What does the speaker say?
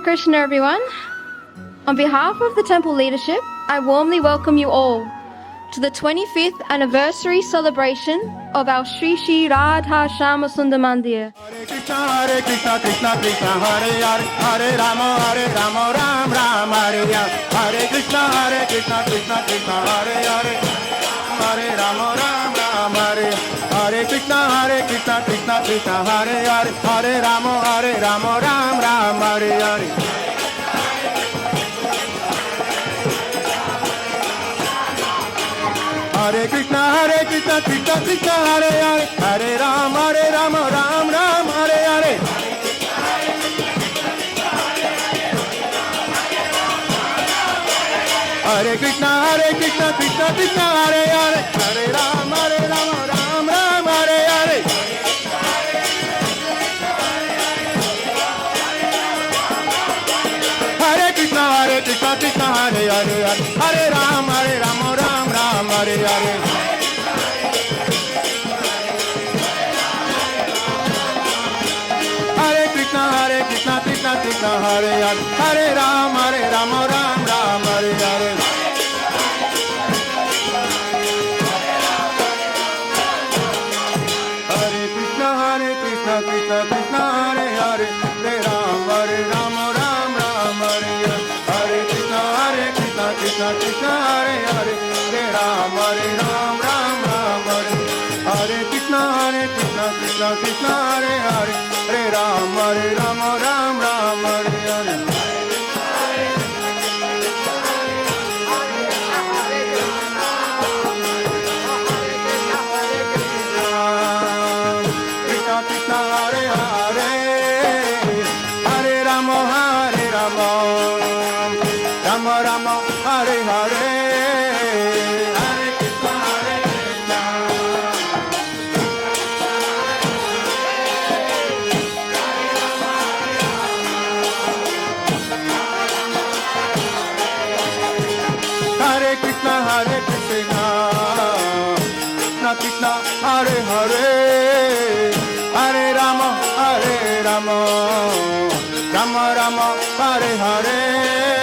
Krishna, everyone. On behalf of the temple leadership, I warmly welcome you all to the 25th anniversary celebration of our Sri Sri Radha Shama Sundar Mandir. Hare Krishna, Krishna Krishna, Hare Rama, Ram Ram, Hare Hare. Hare Krishna, Krishna Krishna, Hare Rama, Ram Ram, Hare Hare. Krishna, Krishna, Hare Rama, Ram Ram, Hare Hare. Hare Krishna, Krishna Krishna, Hare Rama, Ram Ram, Hare Hare. Hare Krishna, Krishna Krishna, Hare Rama, Ram Ram, Hare Hare. Hare Krishna, Krishna, Hare Rama, Ram Ram, Hare Hare. Hare Krishna, Krishna, Hare Rama, Ram Ram, Hare Hare. Hare Krishna, Krishna, Hare Hare, Hare Rama, Ram Ram, Hare Hare. Hare Krishna, Krishna, Hare Hare, Hare Rama, Ram Ram, Hare Hare. Hare Krishna, Krishna, Hare Hare, Hare Rama, Ram Ram, Hare Hare. Krishna, Krishna, Hare Hare, Hare Rama, Rama Rama, Hare Hare. Hare Krishna, Hare Krishna. Hare Krishna, Hare Krishna, Krishna Krishna, Hare Hare, Hare Rama, Rama Rama, Hare Hare.